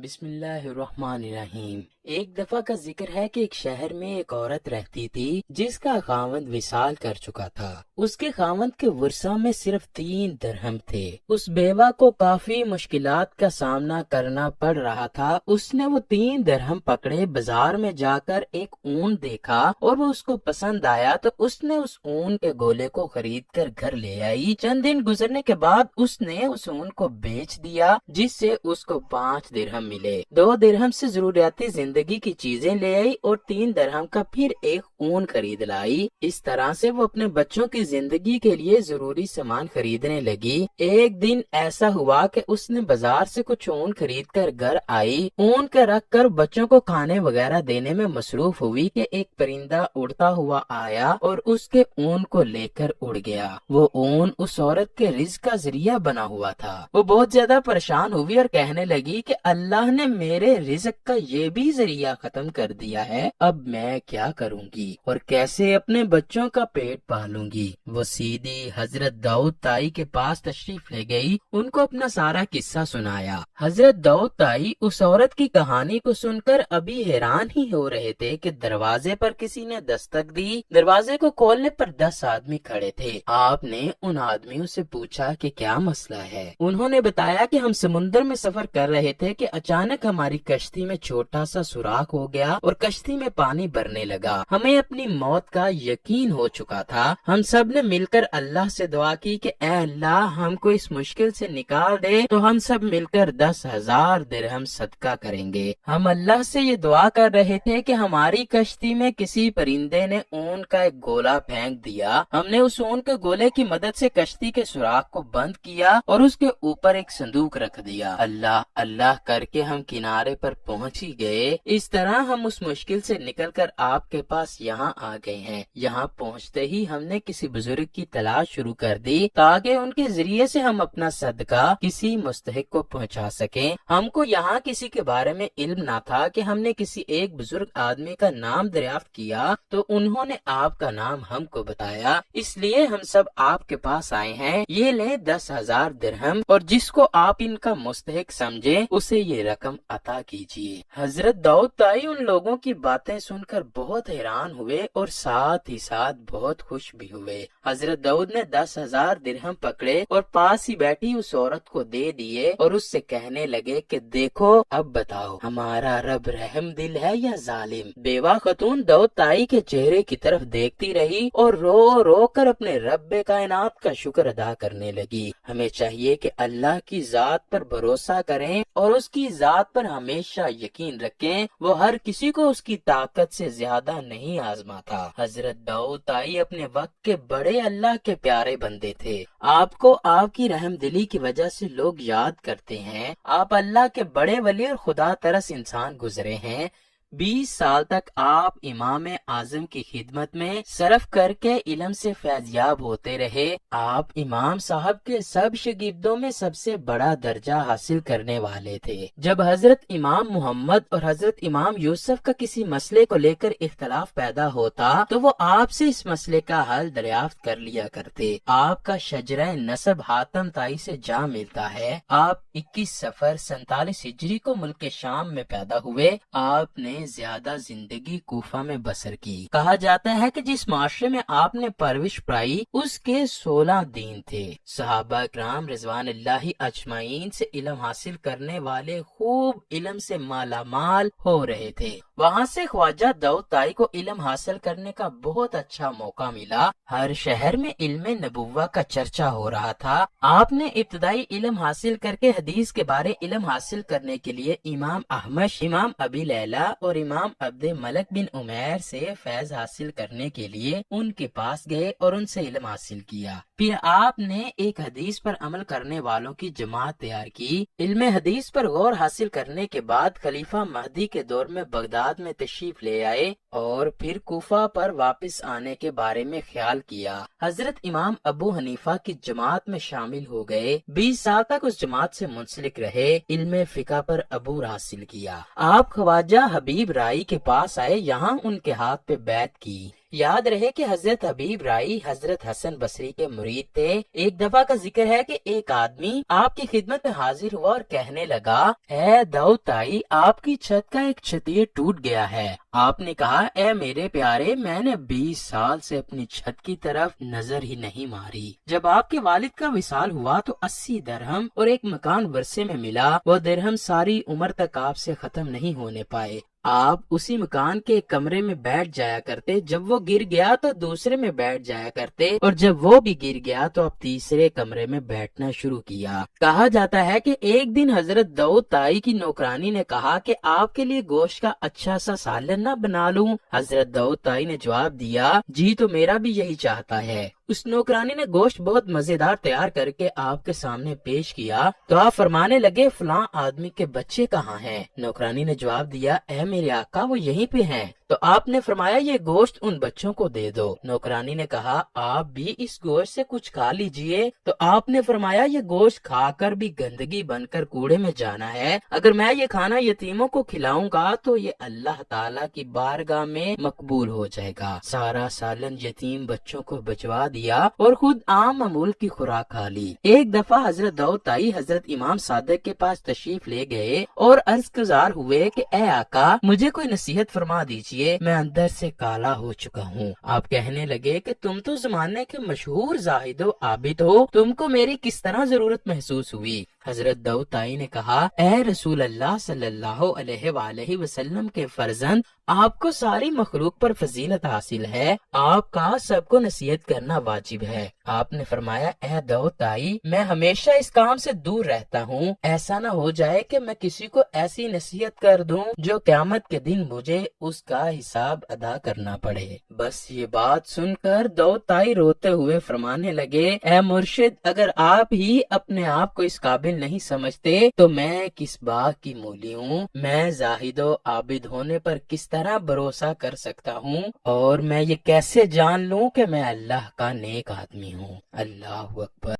بسم اللہ الرحمن الرحیم۔ ایک دفعہ کا ذکر ہے کہ ایک شہر میں ایک عورت رہتی تھی جس کا خاوند وصال کر چکا تھا۔ اس کے خاوند کے ورثہ میں صرف 3 درہم تھے۔ اس بیوہ کو کافی مشکلات کا سامنا کرنا پڑ رہا تھا۔ اس نے وہ 3 درہم پکڑے، بازار میں جا کر ایک اون دیکھا اور وہ اس کو پسند آیا تو اس نے اس اون کے گولے کو خرید کر گھر لے آئی۔ چند دن گزرنے کے بعد اس نے اس اون کو بیچ دیا جس سے اس کو 5 درہم ملے۔ 2 درہم سے ضروریاتی زندگی کی چیزیں لے آئی اور 3 درہم کا پھر ایک اون خرید لائی۔ اس طرح سے وہ اپنے بچوں کی زندگی کے لیے ضروری سامان خریدنے لگی۔ ایک دن ایسا ہوا کہ اس نے بازار سے کچھ اون خرید کر گھر آئی۔ اون کے رکھ کر بچوں کو کھانے وغیرہ دینے میں مصروف ہوئی کہ ایک پرندہ اڑتا ہوا آیا اور اس کے اون کو لے کر اڑ گیا۔ وہ اون اس عورت کے رزق کا ذریعہ بنا ہوا تھا۔ وہ بہت زیادہ پریشان ہوئی اور کہنے لگی کہ اللہ نے میرے رزق کا یہ بھی ذریعہ ختم کر دیا ہے، اب میں کیا کروں گی اور کیسے اپنے بچوں کا پیٹ پالوں گی۔ وہ سیدھی حضرت داؤد طائی کے پاس تشریف لے گئی، ان کو اپنا سارا قصہ سنایا۔ حضرت داؤد طائی اس عورت کی کہانی کو سن کر ابھی حیران ہی ہو رہے تھے کہ دروازے پر کسی نے دستک دی۔ دروازے کو کھولنے پر 10 آدمی کھڑے تھے۔ آپ نے ان آدمیوں سے پوچھا کہ کیا مسئلہ ہے۔ انہوں نے بتایا کہ ہم سمندر میں سفر کر رہے تھے کہ اچانک ہماری کشتی میں چھوٹا سا سوراخ ہو گیا اور کشتی میں پانی بھرنے لگا۔ ہمیں اپنی موت کا یقین ہو چکا تھا۔ ہم سب نے مل کر اللہ سے دعا کی کہ اے اللہ ہم کو اس مشکل سے نکال دے تو ہم سب مل کر 10,000 درہم صدقہ کریں گے۔ ہم اللہ سے یہ دعا کر رہے تھے کہ ہماری کشتی میں کسی پرندے نے اون کا ایک گولا پھینک دیا۔ ہم نے اس اون کے گولے کی مدد سے کشتی کے سوراخ کو بند کیا اور اس کے اوپر ایک صندوق رکھ دیا۔ اللہ اللہ کر کے ہم کنارے پر پہنچ ہی گئے۔ اس طرح ہم اس مشکل سے نکل کر آپ کے پاس یہاں آ گئے ہیں۔ یہاں پہنچتے ہی ہم نے کسی بزرگ کی تلاش شروع کر دی تاکہ ان کے ذریعے سے ہم اپنا صدقہ کسی مستحق کو پہنچا سکیں۔ ہم کو یہاں کسی کے بارے میں علم نہ تھا کہ ہم نے کسی ایک بزرگ آدمی کا نام دریافت کیا تو انہوں نے آپ کا نام ہم کو بتایا، اس لیے ہم سب آپ کے پاس آئے ہیں۔ یہ لیں 10,000 درہم اور جس کو آپ ان کا مستحق سمجھے اسے یہ رقم عطا کیجیے۔ حضرت داؤد طائی ان لوگوں کی باتیں سن کر بہت حیران ہوئے اور ساتھ ہی ساتھ بہت خوش بھی ہوئے۔ حضرت داؤد نے 10,000 درہم پکڑے اور پاس ہی بیٹھی اس عورت کو دے دیے اور اس سے کہنے لگے کہ دیکھو اب بتاؤ ہمارا رب رحم دل ہے یا ظالم۔ بیوہ خاتون داؤد طائی کے چہرے کی طرف دیکھتی رہی اور رو رو کر اپنے رب کائنات کا شکر ادا کرنے لگی۔ ہمیں چاہیے کہ اللہ کی ذات پر بھروسہ کریں اور اس کی ذات پر ہمیشہ یقین رکھیں، وہ ہر کسی کو اس کی طاقت سے زیادہ نہیں آزماتا۔ حضرت داؤد طائی اپنے وقت کے بڑے اللہ کے پیارے بندے تھے۔ آپ کو آپ کی رحم دلی کی وجہ سے لوگ یاد کرتے ہیں۔ آپ اللہ کے بڑے ولی اور خدا ترس انسان گزرے ہیں۔ 20 سال تک آپ امام اعظم کی خدمت میں صرف کر کے علم سے فیضیاب ہوتے رہے۔ آپ امام صاحب کے سب شاگردوں میں سب سے بڑا درجہ حاصل کرنے والے تھے۔ جب حضرت امام محمد اور حضرت امام یوسف کا کسی مسئلے کو لے کر اختلاف پیدا ہوتا تو وہ آپ سے اس مسئلے کا حل دریافت کر لیا کرتے۔ آپ کا شجرہ نسب حاتم طائی سے جا ملتا ہے۔ آپ 21 صفر 47 ہجری کو ملک شام میں پیدا ہوئے۔ آپ نے زیادہ زندگی کوفہ میں بسر کی۔ کہا جاتا ہے کہ جس معاشرے میں آپ نے پرورش پائی اس کے 16 دین تھے۔ صحابہ کرام رضوان اللہ اجمعین سے علم حاصل کرنے والے خوب علم سے مالا مال ہو رہے تھے۔ وہاں سے خواجہ داؤد طائی کو علم حاصل کرنے کا بہت اچھا موقع ملا۔ ہر شہر میں علم نبوہ کا چرچا ہو رہا تھا۔ آپ نے ابتدائی علم حاصل کر کے حدیث کے بارے علم حاصل کرنے کے لیے امام احمش، امام ابی لیلہ اور امام عبد ملک بن عمیر سے فیض حاصل کرنے کے لیے ان کے پاس گئے اور ان سے علم حاصل کیا۔ پھر آپ نے ایک حدیث پر عمل کرنے والوں کی جماعت تیار کی۔ علم حدیث پر غور حاصل کرنے کے بعد خلیفہ مہدی کے دور میں بغداد میں تشریف لے آئے اور پھر کوفہ پر واپس آنے کے بارے میں خیال کیا۔ حضرت امام ابو حنیفہ کی جماعت میں شامل ہو گئے۔ 20 سال تک اس جماعت سے منسلک رہے۔ علم فقہ پر عبور حاصل کیا۔ آپ خواجہ حبیب حبیب رائی کے پاس آئے، یہاں ان کے ہاتھ پہ بیعت کی۔ یاد رہے کہ حضرت حبیب رائی حضرت حسن بصری کے مرید تھے۔ ایک دفعہ کا ذکر ہے کہ ایک آدمی آپ کی خدمت میں حاضر ہوا اور کہنے لگا، اے داؤد تائی، آپ کی چھت کا ایک چھتیے ٹوٹ گیا ہے۔ آپ نے کہا، اے میرے پیارے، میں نے 20 سال سے اپنی چھت کی طرف نظر ہی نہیں ماری۔ جب آپ کے والد کا وصال ہوا تو 80 درہم اور ایک مکان ورثے میں ملا۔ وہ درہم ساری عمر تک آپ سے ختم نہیں ہونے پائے۔ آپ اسی مکان کے ایک کمرے میں بیٹھ جایا کرتے، جب وہ گر گیا تو دوسرے میں بیٹھ جایا کرتے، اور جب وہ بھی گر گیا تو آپ تیسرے کمرے میں بیٹھنا شروع کیا۔ کہا جاتا ہے کہ ایک دن حضرت داؤد تائی کی نوکرانی نے کہا کہ آپ کے لیے گوشت کا اچھا سا سالن نہ بنا لوں؟ حضرت داؤد تائی نے جواب دیا، جی تو میرا بھی یہی چاہتا ہے۔ اس نوکرانی نے گوشت بہت مزیدار تیار کر کے آپ کے سامنے پیش کیا تو آپ فرمانے لگے، فلاں آدمی کے بچے کہاں ہیں؟ نوکرانی نے جواب دیا، اے میرے آقا، وہ یہیں پہ ہیں۔ تو آپ نے فرمایا، یہ گوشت ان بچوں کو دے دو۔ نوکرانی نے کہا، آپ بھی اس گوشت سے کچھ کھا لیجئے۔ تو آپ نے فرمایا، یہ گوشت کھا کر بھی گندگی بن کر کوڑے میں جانا ہے، اگر میں یہ کھانا یتیموں کو کھلاؤں گا تو یہ اللہ تعالیٰ کی بارگاہ میں مقبول ہو جائے گا۔ سارا سالن یتیم بچوں کو بچوا دیا اور خود عام معمول کی خوراک کھا لی۔ ایک دفعہ حضرت داؤد تائی حضرت امام صادق کے پاس تشریف لے گئے اور عرض گزار ہوئے کہ اے آقا، مجھے کوئی نصیحت فرما دیجئے، میں اندر سے کالا ہو چکا ہوں۔ آپ کہنے لگے کہ تم تو زمانے کے مشہور زاہد و عابد ہو، تم کو میری کس طرح ضرورت محسوس ہوئی؟ حضرت داؤد تائی نے کہا، اے رسول اللہ صلی اللہ علیہ وآلہ وسلم کے فرزند، آپ کو ساری مخلوق پر فضیلت حاصل ہے، آپ کا سب کو نصیحت کرنا واجب ہے۔ آپ نے فرمایا، اے داؤد تائی، میں ہمیشہ اس کام سے دور رہتا ہوں، ایسا نہ ہو جائے کہ میں کسی کو ایسی نصیحت کر دوں جو قیامت کے دن مجھے اس کا حساب ادا کرنا پڑے۔ بس یہ بات سن کر داؤد تائی روتے ہوئے فرمانے لگے، اے مرشد، اگر آپ ہی اپنے آپ کو اس قابل نہیں سمجھتے تو میں کس باغ کی مولی ہوں؟ میں زاہد و عابد ہونے پر کس طرح بھروسہ کر سکتا ہوں، اور میں یہ کیسے جان لوں کہ میں اللہ کا نیک آدمی ہوں؟ اللہ اکبر۔